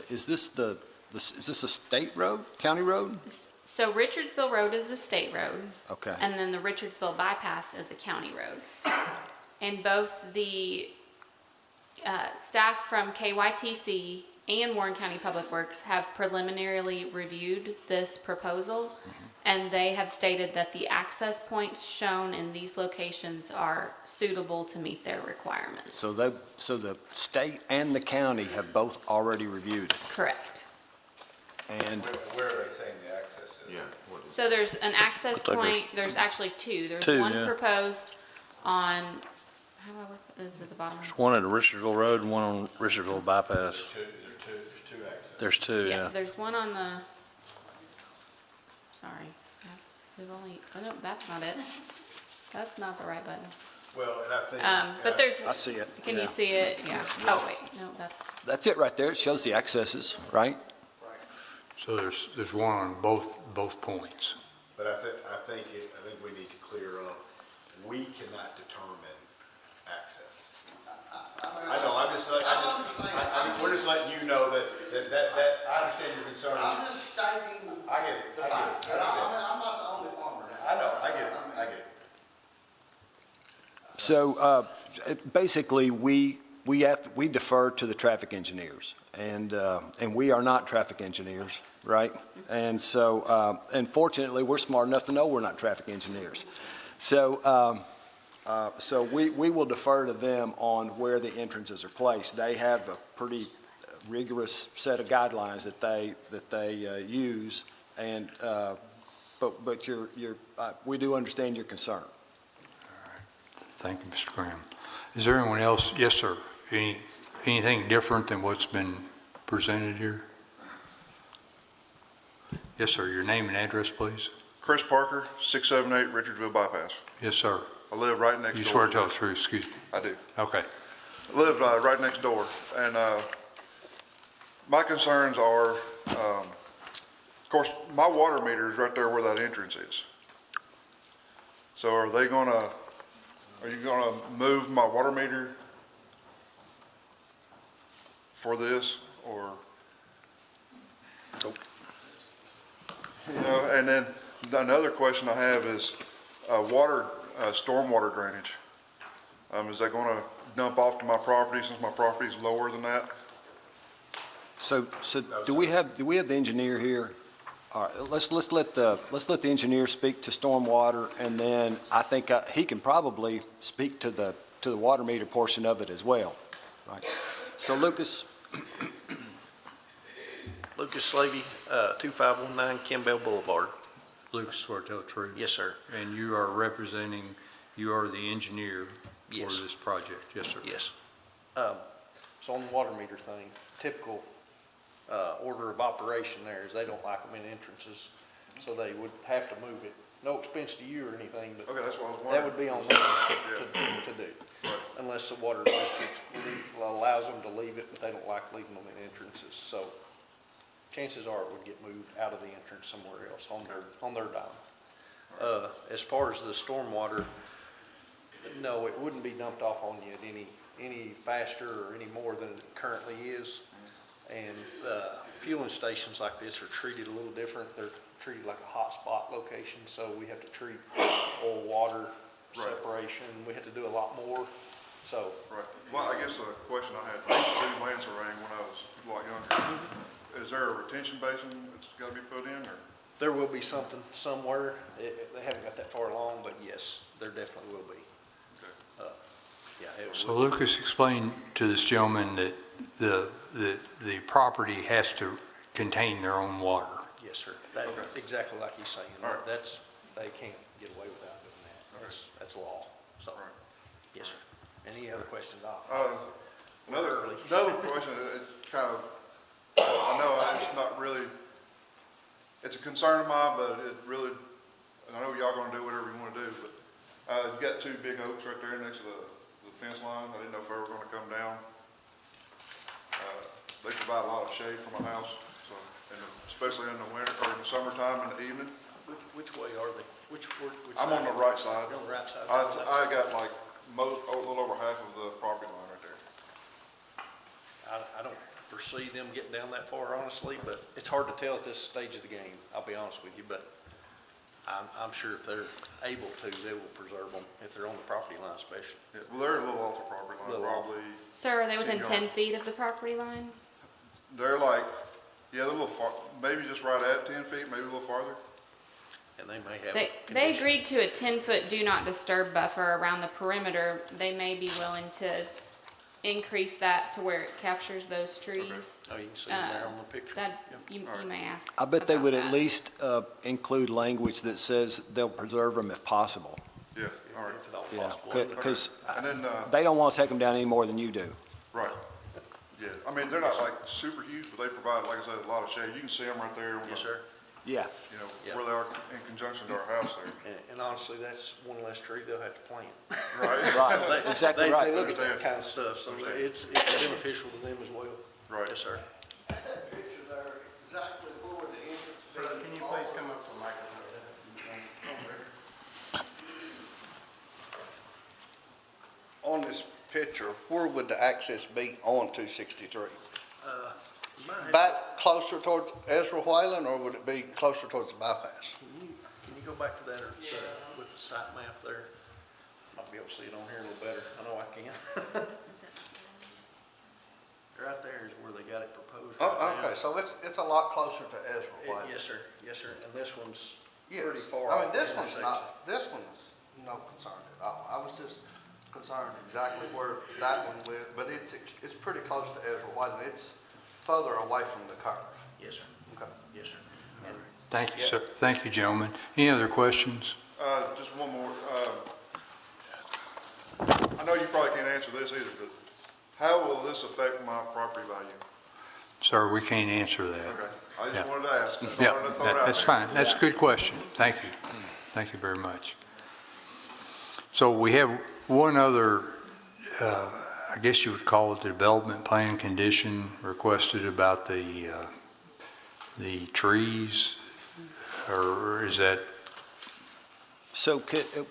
is this a state road, county road? So Richardsville Road is a state road. Okay. And then the Richardsville bypass is a county road. And both the staff from KYTC and Warren County Public Works have preliminarily reviewed this proposal, and they have stated that the access points shown in these locations are suitable to meet their requirements. So the state and the county have both already reviewed it. Correct. And Where are they saying the access is? Yeah. what is- So there's an access Looks like there's- point, there's actually two. There's Two, one yeah. proposed on, how do I work, this is at the bottom. There's one at Richardsville Road and one on Richardsville bypass. There's two accesses. There's two, yeah. There's one on the, sorry, we've only, oh no, that's not it. That's not the right button. Well, and I think. But there's, I see it. can you yeah. see it? Yeah. Oh, wait, no, that's, That's it right there. It shows the accesses, right? So there's one on both points. But I think we need to clear up, we cannot determine access. I know, we're just letting you know that, I understand your concern. I'm just stating. I get it, I get it. I'm not the only farmer now. I know, I get it. So basically, we defer to the traffic engineers, and we are not traffic engineers, right? And so, unfortunately, we're smart enough to know we're not traffic engineers. So we will defer to them on where the entrances are placed. They have a pretty rigorous set of guidelines that they use, and but we do understand your concern. Thank you, Mr. Graham. Is there anyone else? Yes, sir. Anything different than what's been presented here? Yes, sir. Your name and address, please. Chris Parker, 678 Richardsville Bypass. Yes, sir. I live right next door. You swear to tell the truth, excuse me. I do. Okay. I live right next door, and my concerns are, of course, my water meter is right there where that entrance is. So are they gonna Are you gonna move my water meter for this, or? Nope. You know, and then another question I have is, stormwater drainage. Is that gonna dump off to my property since my property's lower than that? So do we have the engineer here? All right, let's let the engineer speak to stormwater, and then I think he can probably speak to the water meter portion of it as well, right? So Lucas? Lucas Slavy, 2519 Campbell Boulevard. Lucas Swartell True. Yes, sir. And you are the engineer for Yes. this project? Yes, sir. Yes. So on the water meter thing, typical order of operation there is they don't like them in entrances, so they would have to move it. No expense to you or anything, but Okay, that's what I was that wondering. would be on them to do. Unless the water district allows them to leave it, but they don't like leaving them in entrances. So chances are it would get moved out of the entrance somewhere else on their dime. As far as the stormwater, no, it wouldn't be dumped off on you any faster or any more than it currently is. And fueling stations like this are treated a little different. They're treated like a hotspot location, so we have to treat oil, water separation. We have to do a lot more, so. Right. Well, I guess the question I had, I used to do land surveying when I was a lot younger. Is there a retention basin that's gotta be put in, or? There will be something somewhere. They haven't got that far along, but yes, there definitely will be. Yeah, it So will. Lucas, explain to this gentleman that the property has to contain their own water. Yes, sir. That, exactly like he's saying. All right. They can't get away without doing that. That's law, so. Right. Yes, sir. Any other questions? Another question, it's kind of, I know it's not really, it's a concern of mine, but it really, and I know y'all gonna do whatever you wanna do, but, you got two big oaks right there next to the fence line. I didn't know if they were gonna come down. They provide a lot of shade from my house, so, and especially in the winter, or in the summertime in the evening. Which way are they? Which I'm on the right side. You're on the right side? I got like a little over half of the property line right there. I don't foresee them getting down that far, honestly, but it's hard to tell at this stage of the game, I'll be honest with you, but I'm sure if they're able to, they will preserve them, if they're on the property line especially. Yeah, well, they're a little off the property line, Little off. probably. Sir, are they within 10 10 yards. feet of the property line? They're like, yeah, they're a little far, maybe just right at 10 feet, maybe a little farther. And they may have. They conditions. agreed to a 10-foot do not disturb buffer around the perimeter. They may be willing to increase that to where it captures those trees. Oh, you can see them there on the picture. That, Yep. you may ask. I bet they about would at that. least include language that says they'll preserve them if possible. Yeah, all right, If at all Yeah, possible. because And then, they don't want to take them down any more than you do. right. Yeah, I mean, they're not like super huge, but they provide, like I said, a lot of shade. You can see them right there. Yes, sir. Yeah. You know, Yeah. where they are in conjunction to our house there. And honestly, that's one less tree they'll have to plant. Right? Right, exactly right. They look at that kind of stuff, so it's beneficial to them as well. Right. Yes, sir. That picture there, exactly where would the entrance be? Sir, can you please come up to the microphone? On this picture, where would the access be on 263? Back closer towards Ezra Whalen, or would it be closer towards the bypass? Can you go back to that with the site map there? Might be able to see it on here a little better. I know I can. Right there is where they got it proposed. right Oh, now. okay, so it's a lot closer to Ezra Whalen. Yes, sir. Yes, sir. And this one's Yes. pretty far I off mean, the this one's intersection. not, this one's no concern at all. I was just concerned exactly where that one went, but it's pretty close to Ezra Whalen. It's further away from the curve. Yes, sir. Okay. Yes, sir. And Thank you, sir. Thank you, gentlemen. Any other questions? Just one more. I know you probably can't answer this either, but how will this affect my property value? Sir, we can't answer that. Okay, I just Yeah. wanted to ask. Just Yeah, wanted to throw it out that's there. fine. That's a good question. Thank you. Thank you very much. So we have one other, I guess you would call it the development plan condition requested about the trees, or is that, So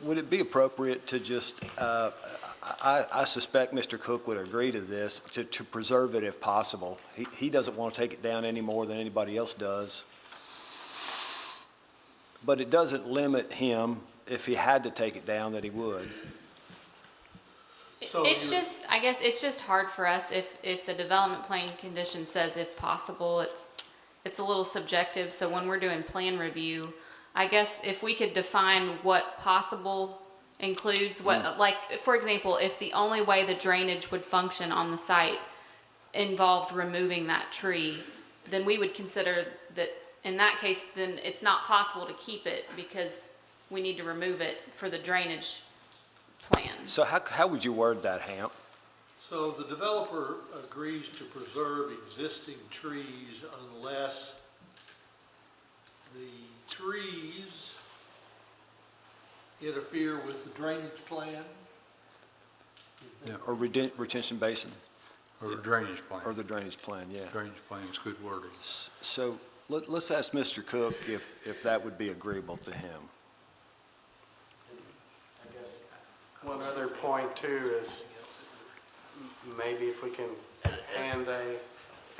would it be appropriate to just, I suspect Mr. Cook would agree to this, to preserve it if possible. He doesn't want to take it down any more than anybody else does. But it doesn't limit him, if he had to take it down, that he would. So It's just, I guess, it's just hard for us if the development plan condition says if possible, it's a little subjective. So when we're doing plan review, I guess if we could define what possible includes, what, like, for example, if the only way the drainage would function on the site involved removing that tree, then we would consider that, in that case, then it's not possible to keep it because we need to remove it for the drainage plan. So how would you word that, Hamp? So the developer agrees to preserve existing trees unless the trees interfere with the drainage plan? Or retention basin? Or drainage plan. Or the drainage plan, yeah. Drainage plan is good wording. So let's ask Mr. Cook if that would be agreeable to him. I guess one other point too is maybe if we can hand a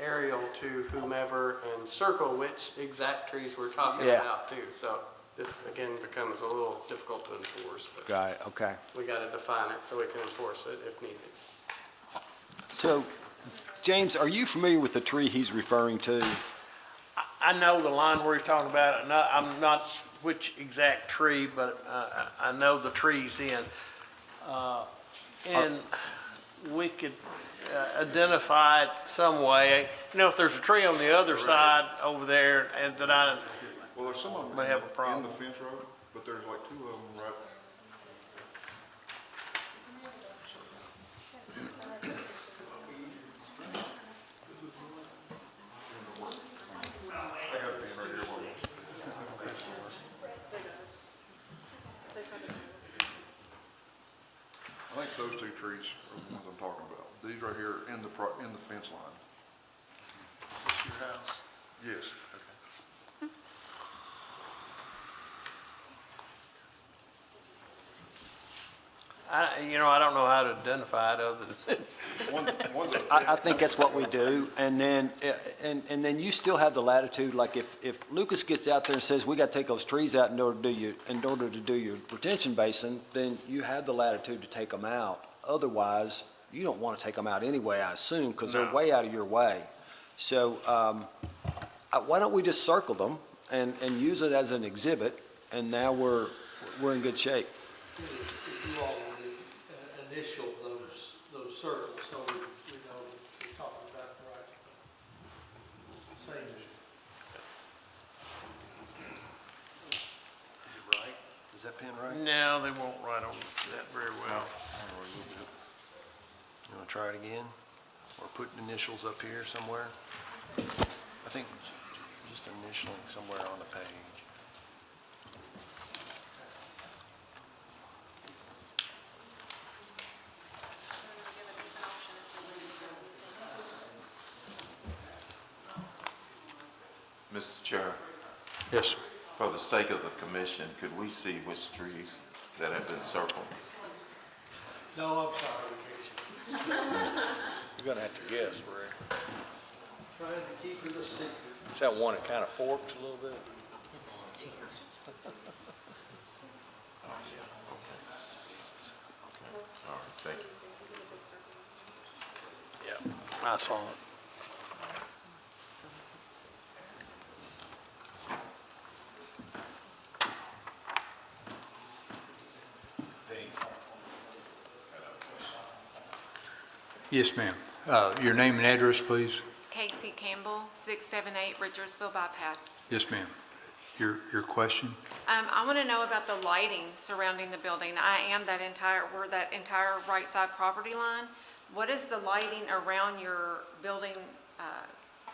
aerial to whomever and circle which exact trees we're talking Yeah. about too. So this again becomes a little difficult to enforce, but Got it, okay. we got to define it so we can enforce it if needed. So, James, are you familiar with the tree he's referring to? I know the line where he's talking about it. I'm not which exact tree, but I know the trees in. And we could identify it some way. You know, if there's a tree on the other side over there and that I Well, there's some of them may have a in problem. the fence road, but there's like two of them right. I got a pen right here. I think those two trees are the ones I'm talking about. These right here in the fence line. Is this your house? Yes. I don't know how to identify it other than I think that's what we do, and then, and then you still have the latitude, like if Lucas gets out there and says, we got to take those trees out in order to do your retention basin, then you have the latitude to take them out. Otherwise, you don't want to take them out anyway, I assume, because they're way out of your way. So, why don't we just circle them and use it as an exhibit, and now we're in good shape. If you all would initial those circles, so we know that we're talking about the right same. Is it right? Is that pen right? no, they won't write on that very well. You want to try it again? Or put initials up here somewhere? I think just initialing somewhere on the page. Mr. Chair, Yes, sir. for the sake of the commission, could we see which trees that have been circled? No, I'm sorry, You're gonna have to guess, Ray. trying to keep it a secret. Is that one that kind of forks a little bit? It's a secret. Oh, yeah, okay. Okay, all right, thank you. Yeah, I saw it. Yes, ma'am. Your name and address, please? Casey Campbell, 678 Richardsville Bypass. Yes, ma'am. Your question? I want to know about the lighting surrounding the building. We're that entire right side property line. What is the lighting around your building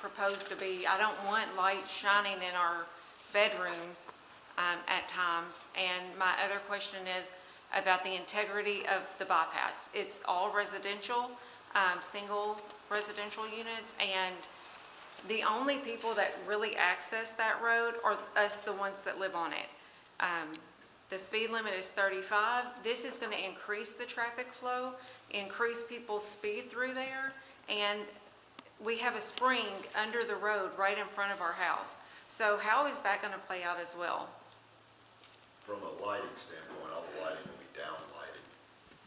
proposed to be? I don't want lights shining in our bedrooms at times. And my other question is about the integrity of the bypass. It's all residential, single residential units, and the only people that really access that road are us, the ones that live on it. the speed limit is 35. This is going to increase the traffic flow, increase people's speed through there, and we have a spring under the road right in front of our house. So how is that going to play out as well? From a lighting standpoint, all the lighting will be down lighting,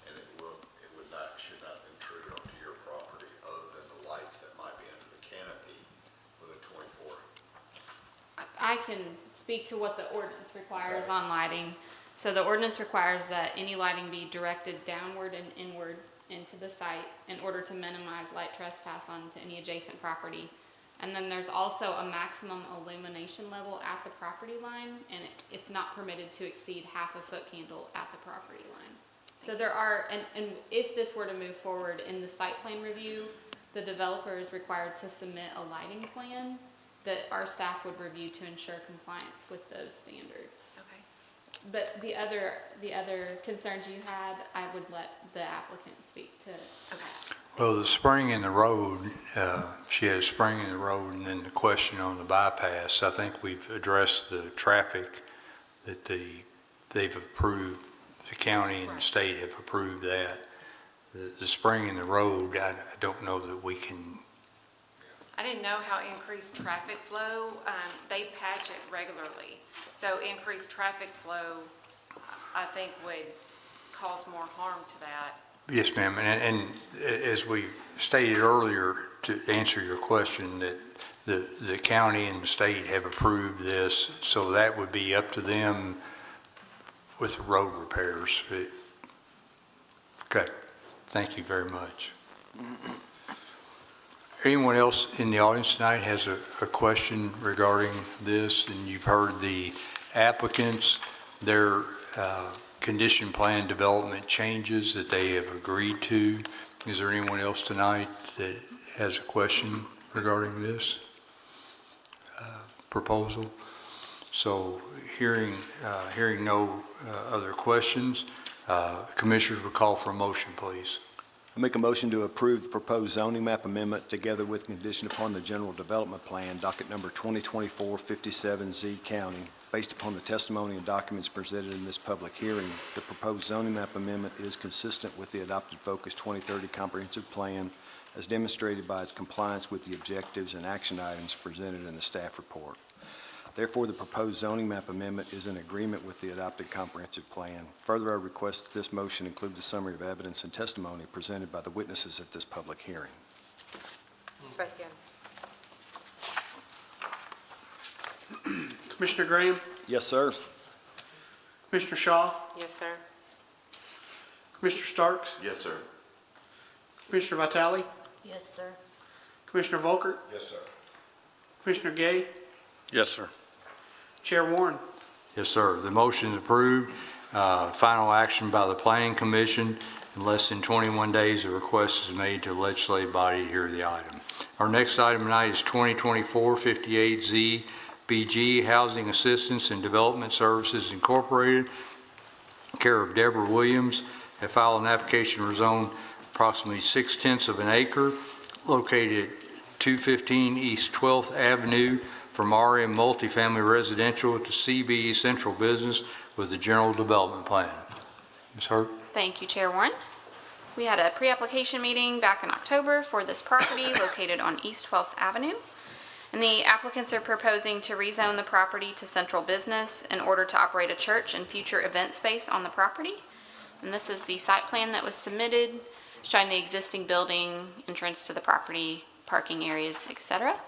and it would not, should not intrude onto your property other than the lights that might be under the canopy with a 24. I can speak to what the ordinance requires on lighting. So the ordinance requires that any lighting be directed downward and inward into the site in order to minimize light trespass onto any adjacent property. And then there's also a maximum illumination level at the property line, and it's not permitted to exceed half a foot candle at the property line. So there are, and if this were to move forward in the site plan review, the developer is required to submit a lighting plan that our staff would review to ensure compliance with those standards. Okay. But the other concerns you had, I would let the applicant speak to. Okay. Well, the spring in the road, she has spring in the road, and then the question on the bypass, I think we've addressed the traffic that they've approved, the county and the state have approved that. The spring in the road, I don't know that we can. I didn't know how increased traffic flow, they patch it regularly. So increased traffic flow, I think would cause more harm to that. Yes, ma'am, and as we stated earlier, to answer your question, that the county and the state have approved this, so that would be up to them with the road repairs. Okay, thank you very much. Anyone else in the audience tonight has a question regarding this? And you've heard the applicants, their condition plan development changes that they have agreed to. Is there anyone else tonight that has a question regarding this proposal? So hearing no other questions, commissioners would call for a motion, please. I make a motion to approve the proposed zoning map amendment together with condition upon the general development plan, docket number 2024-57Z County. Based upon the testimony and documents presented in this public hearing, the proposed zoning map amendment is consistent with the adopted Focus 2030 Comprehensive Plan as demonstrated by its compliance with the objectives and action items presented in the staff report. Therefore, the proposed zoning map amendment is in agreement with the adopted comprehensive plan. Further, I request that this motion include the summary of evidence and testimony presented by the witnesses at this public hearing. Second. Commissioner Graham? Yes, sir. Commissioner Shaw? Yes, sir. Commissioner Starks? Yes, sir. Commissioner Vitale? Yes, sir. Commissioner Volkert? Yes, sir. Commissioner Gay? Yes, sir. Chair Warren? Yes, sir. The motion is approved. Final action by the Planning Commission. In less than 21 days, the request is made to the legislative body to hear the item. Our next item tonight is 2024-58Z BG Housing Assistance and Development Services Incorporated, care of Deborah Williams, have filed an application to rezone approximately 6/10 of an acre located at 215 East 12th Avenue from RM multifamily residential to CB central business with a general development plan. Ms. Hurt? Thank you, Chair Warren. We had a pre-application meeting back in October for this property located on East 12th Avenue. And the applicants are proposing to rezone the property to central business in order to operate a church and future event space on the property. And this is the site plan that was submitted, showing the existing building, entrance to the property, parking areas, etc.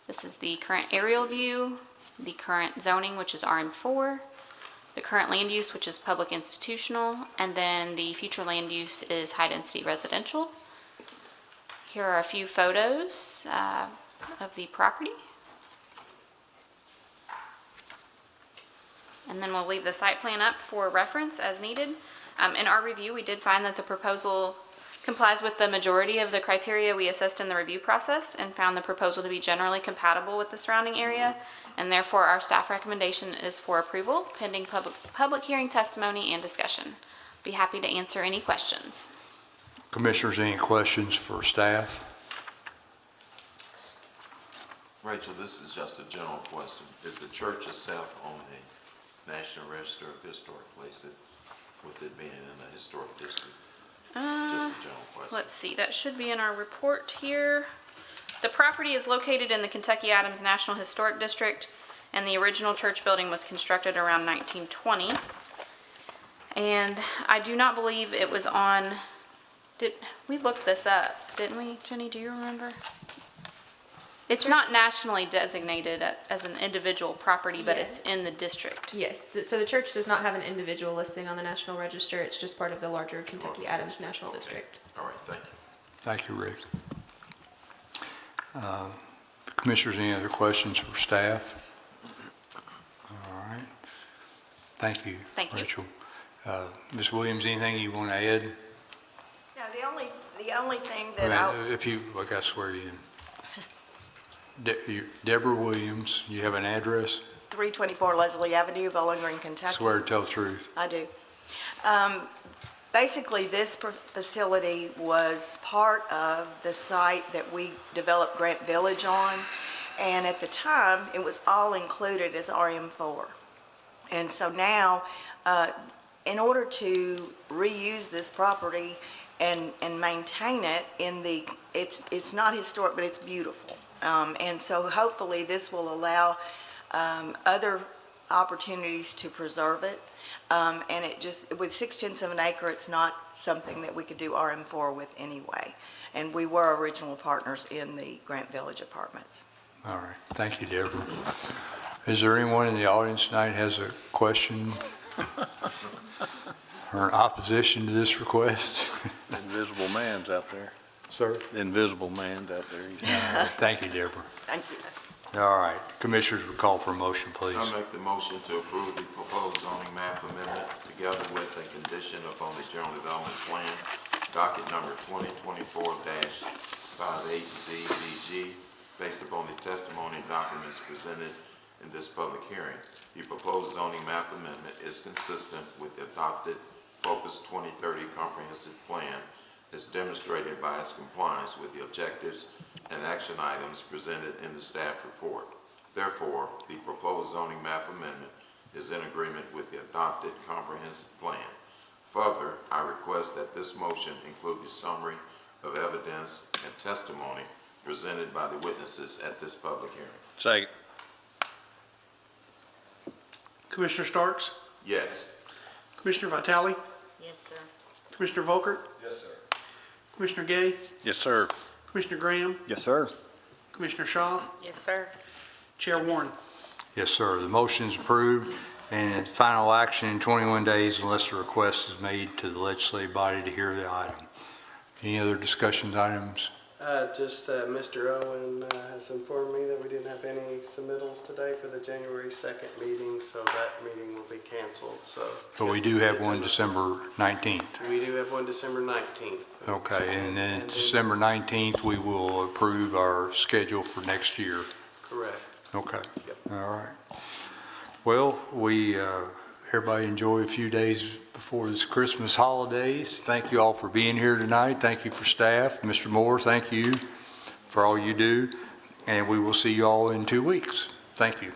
This is the current aerial view, the current zoning, which is RM4, the current land use, which is public institutional, and then the future land use is high-density residential. Here are a few photos of the property. And then we'll leave the site plan up for reference as needed. In our review, we did find that the proposal complies with the majority of the criteria we assessed in the review process and found the proposal to be generally compatible with the surrounding area. And therefore, our staff recommendation is for approval pending public hearing testimony and discussion. Be happy to answer any questions. Commissioners, any questions for staff? Rachel, this is just a general question. Is the church itself on a National Register of Historic Places with it being in a historic district? Just a general question. Let's see, that should be in our report here. The property is located in the Kentucky Adams National Historic District, and the original church building was constructed around 1920. And I do not believe it was on, we looked this up, didn't we, Jenny, do you remember? It's not nationally designated as an individual property, but it's in the district. Yes, so the church does not have an individual listing on the National Register. It's just part of the larger Kentucky Adams National District. All right, thank you. Thank you, Rick. Commissioners, any other questions for staff? All right. Thank you, Thank you. Rachel. Ms. Williams, anything you want to add? No, the only thing that I got to swear you in. Deborah Williams, you have an address? 324 Leslie Avenue, Bowling Green, Kentucky. Swear to tell the truth. I do. Basically, this facility was part of the site that we developed Grant Village on, and at the time, it was all included as RM4. And so now, in order to reuse this property and maintain it it's not historic, but it's beautiful. And so hopefully this will allow other opportunities to preserve it. And it just, with 6/10 of an acre, it's not something that we could do RM4 with anyway. And we were original partners in the Grant Village Apartments. All right. Thank you, Deborah. Is there anyone in the audience tonight has a question or an opposition to this request? The invisible man's out there. Sir? The invisible man's out there. Thank you, Deborah. Thank you. All right. Commissioners will call for a motion, please. I make the motion to approve the proposed zoning map amendment together with a condition upon the general development plan, docket number 2024-58ZBG, based upon the testimony and documents presented in this public hearing. The proposed zoning map amendment is consistent with the adopted Focus 2030 comprehensive plan as demonstrated by its compliance with the objectives and action items presented in the staff report. Therefore, the proposed zoning map amendment is in agreement with the adopted comprehensive plan. Further, I request that this motion include the summary of evidence and testimony presented by the witnesses at this public hearing. Second. Commissioner Starks? Yes. Commissioner Vitale? Yes, sir. Commissioner Volkert? Yes, sir. Commissioner Gay? Yes, sir. Commissioner Graham? Yes, sir. Commissioner Shaw? Yes, sir. Chair Warren? Yes, sir. The motion is approved, and final action in 21 days unless a request is made to the legislative body to hear the item. Any other discussion items? Mr. Owen has informed me that we didn't have any submittals today for the January 2nd meeting, so that meeting will be canceled, so. But we do have one December 19th. We do have one December 19th. Okay, and then December 19th, we will approve our schedule for next year. Correct. Okay. Yep. All right. Well, everybody enjoy a few days before this Christmas holidays. Thank you all for being here tonight. Thank you for staff. Mr. Moore, thank you for all you do. And we will see you all in 2 weeks. Thank you.